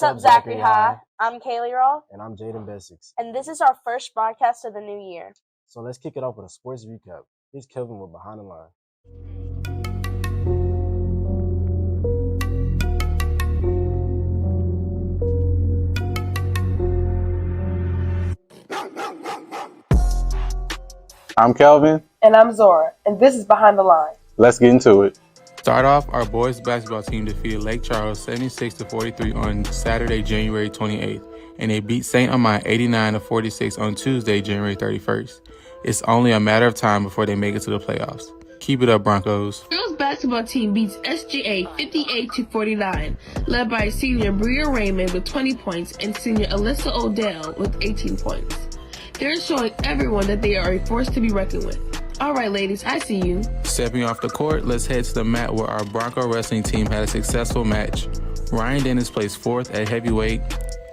up, Zachary High? I'm Kaylee Raw. And I'm Jaden Bessics. And this is our first broadcast of the new year. So let's kick it off with a sports recap. Here's Kelvin with Behind the Line. I'm Kelvin. And I'm Zora. And this is Behind the Line. Let's get into it. Start off, our boys basketball team defeated Lake Charles 76-43 on Saturday, January 28th, and they beat St. Amant 89-46 on Tuesday, January 31st. It's only a matter of time before they make it to the playoffs. Keep it up, Broncos. Girls basketball team beats SGA 58-49, led by senior Bria Raymond with 20 points and senior Alyssa Odell with 18 points. They're showing everyone that they are a force to be reckoned with. All right, ladies, I see you. Stepping off the court, let's head to the mat where our Bronco wrestling team had a successful match. Ryan Dennis placed 4th at heavyweight.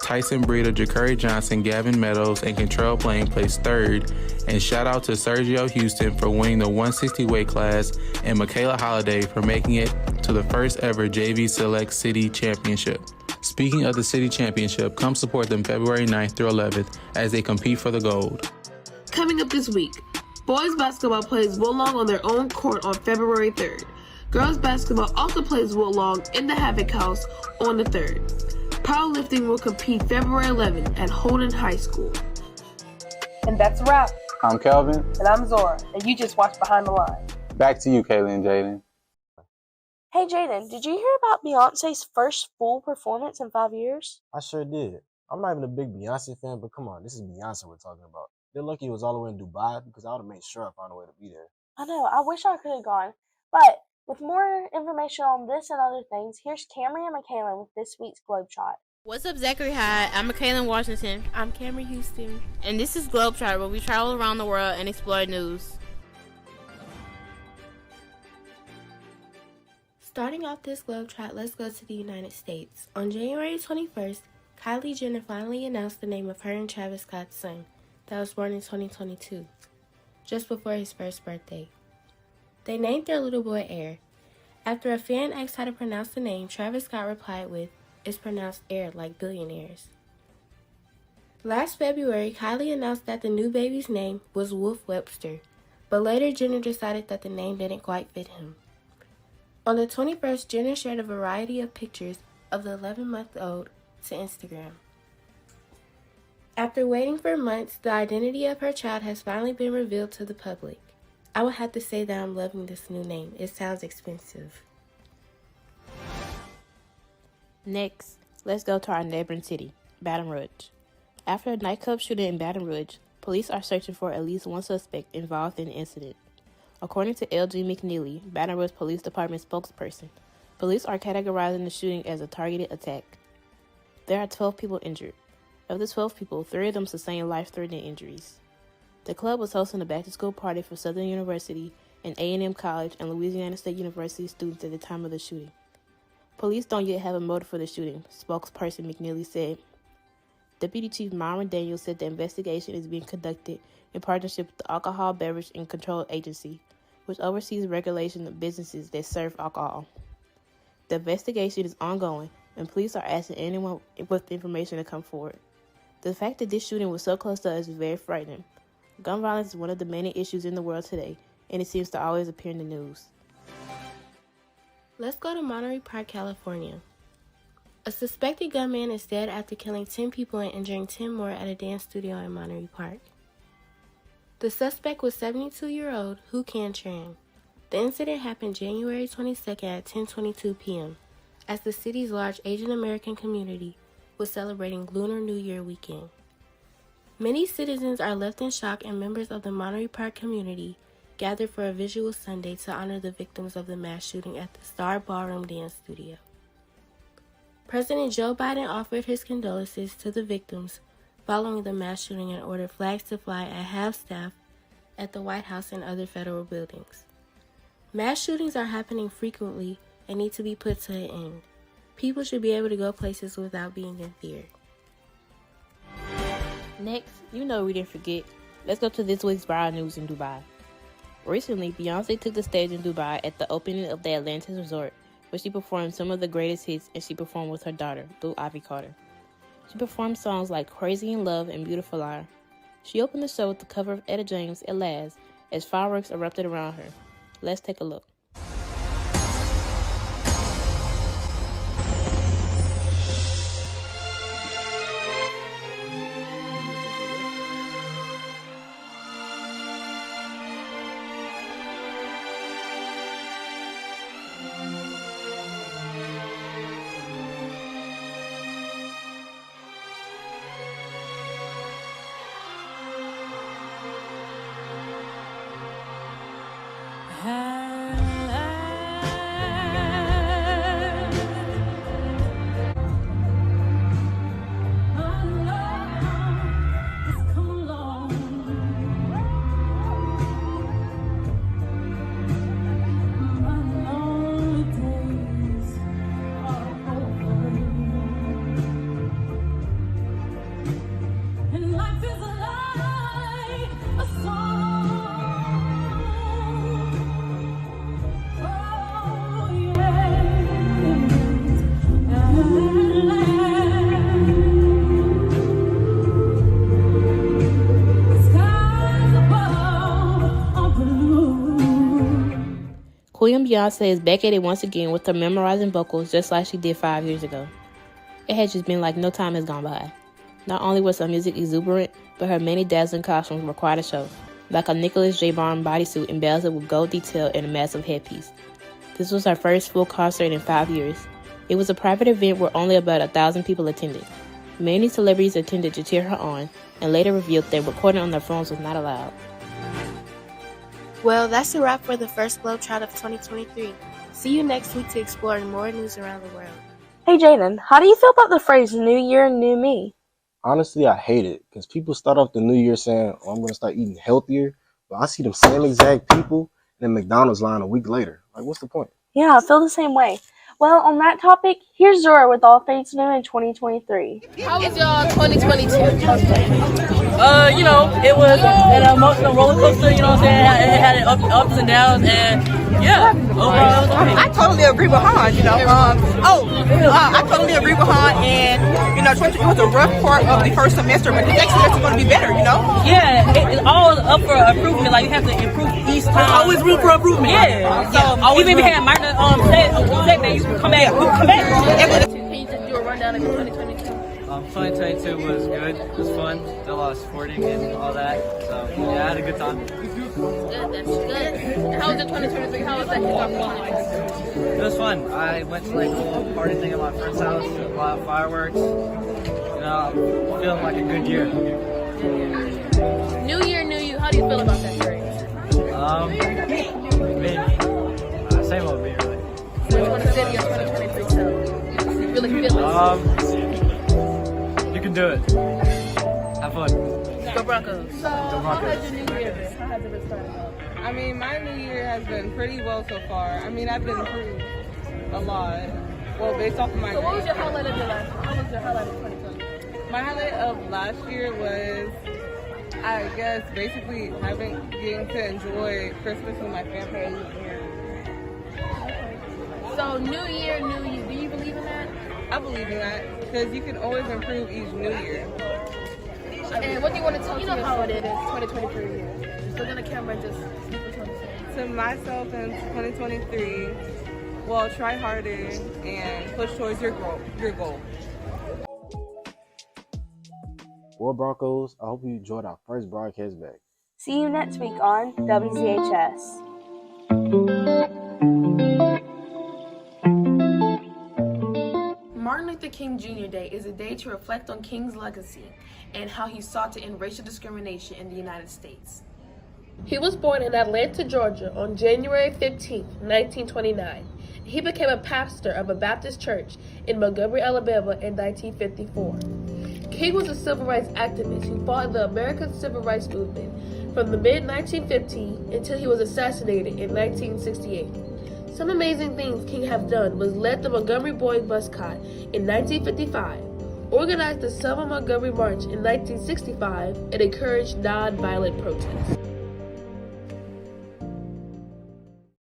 Tyson Breeder, Ja'Curry Johnson, Gavin Meadows, and Control Plain placed 3rd. And shout out to Sergio Houston for winning the 160 weight class and Michaela Holiday for making it to the first ever JV Select City Championship. Speaking of the City Championship, come support them February 9th through 11th as they compete for the gold. Coming up this week, boys basketball plays Woodlawn on their own court on February 3rd. Girls basketball also plays Woodlawn in the Havoc House on the 3rd. Powerlifting will compete February 11th at Holden High School. And that's a wrap. I'm Kelvin. And I'm Zora. And you just watched Behind the Line. Back to you, Kaylee and Jaden. Hey, Jaden, did you hear about Beyonce's first full performance in 5 years? I sure did. I'm not even a big Beyonce fan, but come on, this is Beyonce we're talking about. They're lucky it was all the way in Dubai because I would have made sure I found a way to be there. I know, I wish I could have gone. But with more information on this and other things, here's Cameron and Michaela with this week's Globetrot. What's up, Zachary High? I'm Michaela Washington. I'm Cameron Houston. And this is Globetrot, where we travel around the world and explore news. Starting off this Globetrot, let's go to the United States. On January 21st, Kylie Jenner finally announced the name of her and Travis Scott's son that was born in 2022, just before his first birthday. They named their little boy Air. After a fan asked how to pronounce the name, Travis Scott replied with, "It's pronounced air like billionaires." Last February, Kylie announced that the new baby's name was Wolf Webster, but later Jenner decided that the name didn't quite fit him. On the 21st, Jenner shared a variety of pictures of the 11-month-old to Instagram. After waiting for months, the identity of her child has finally been revealed to the public. I would have to say that I'm loving this new name. It sounds expensive. Next, let's go to our neighboring city, Baton Rouge. After a nightclub shooting in Baton Rouge, police are searching for at least one suspect involved in the incident. According to L.G. McNeely, Baton Rouge Police Department spokesperson, police are categorizing the shooting as a targeted attack. There are 12 people injured. Of the 12 people, 3 of them sustained life-threatening injuries. The club was hosting a back-to-school party for Southern University and A&M College and Louisiana State University students at the time of the shooting. Police don't yet have a motive for the shooting, spokesperson McNeely said. Deputy Chief Myron Daniels said the investigation is being conducted in partnership with the Alcohol Beverage and Control Agency, which oversees regulation of businesses that serve alcohol. The investigation is ongoing, and police are asking anyone with information to come forward. The fact that this shooting was so close to us is very frightening. Gun violence is one of the many issues in the world today, and it seems to always appear in the news. Let's go to Monterey Park, California. A suspected gunman is dead after killing 10 people and injuring 10 more at a dance studio in Monterey Park. The suspect was 72-year-old Hu Can Tran. The incident happened January 22nd at 10:22 p.m. as the city's large Asian American community was celebrating Lunar New Year weekend. Many citizens are left in shock, and members of the Monterey Park community gathered for a visual Sunday to honor the victims of the mass shooting at the Star Ballroom Dance Studio. President Joe Biden offered his condolences to the victims following the mass shooting and ordered flags to fly at half-staff at the White House and other federal buildings. Mass shootings are happening frequently and need to be put to an end. People should be able to go places without being in fear. Next, you know we didn't forget. Let's go to this week's viral news in Dubai. Recently, Beyonce took the stage in Dubai at the opening of the Atlantis Resort where she performed some of the greatest hits, and she performed with her daughter, Blue Ivy Carter. She performed songs like Crazy in Love and Beautiful Liar. She opened the show with the cover of Etta James' At Last as fireworks erupted around her. Let's take a look. Queen Beyonce is back at it once again with her memorizing vocals just like she did 5 years ago. It had just been like no time has gone by. Not only was her music exuberant, but her many dazzling costumes were quite a show, like a Nicholas J. Barnes bodysuit embezzled with gold detail and a massive headpiece. This was her first full concert in 5 years. It was a private event where only about 1,000 people attended. Many celebrities attended to cheer her on, and later revealed that recording on their phones was not allowed. Well, that's a wrap for the first Globetrot of 2023. See you next week to explore more news around the world. Hey Jaden, how do you feel about the phrase New Year, New Me? Honestly, I hate it because people start off the new year saying, oh, I'm going to start eating healthier. But I see them same exact people in the McDonald's line a week later. Like, what's the point? Yeah, I feel the same way. Well, on that topic, here's Zora with all things new in 2023. How was y'all 2022? It was an emotional roller coaster, you know what I'm saying? It had ups and downs, and yeah, overall it was okay. I totally agree with Han, I totally agree with Han, and, 2020 was a rough part of the first semester, but the next semester is going to be better, Yeah, it's all up for improvement, like you have to improve each time. There's always room for improvement. Yeah, so even if we had minor setbacks, you can come back. Can you just do a rundown of 2022? 2022 was good. It was fun. Did a lot of sporting and all that. So yeah, I had a good time. Good, that's good. And how was your 2023? How was that kickoff? It was fun. I went to like a little party thing at my friend's house. A lot of fireworks. I'm feeling like a good year. New Year, New You. How do you feel about that phrase? Same old me, really. What do you want to say to your 2023 self? You really feel it? You can do it. Have fun. Go Broncos. So, Broncos. how has your New Year been? How has it been starting out? My New Year has been pretty well so far. I've been improved a lot. Well, based off of my So what was your highlight of your last year? How was your highlight of 2020? My highlight of last year was, I guess, basically getting to enjoy Christmas with my family. So, New Year, New You. Do you believe in that? I believe in that because you can always improve each New Year. And what do you want to tell you know how it is 2023 year? Just look in the camera and just speak what you want to say. To myself in 2023, well, try harder and push towards your goal. Well, Broncos, I hope you enjoyed our first broadcast back. See you next week on WZHS. Martin Luther King Jr. Day is a day to reflect on King's legacy and how he sought to end racial discrimination in the United States. He was born in Atlanta, Georgia on January 15, 1929. He became a pastor of a Baptist church in Montgomery, Alabama in 1954. King was a civil rights activist who fought in the American Civil Rights Movement from the mid-1950s until he was assassinated in 1968. Some amazing things King have done was led the Montgomery Boys boycott in 1955, organized the Selma Montgomery March in 1965, and encouraged non-violent protests.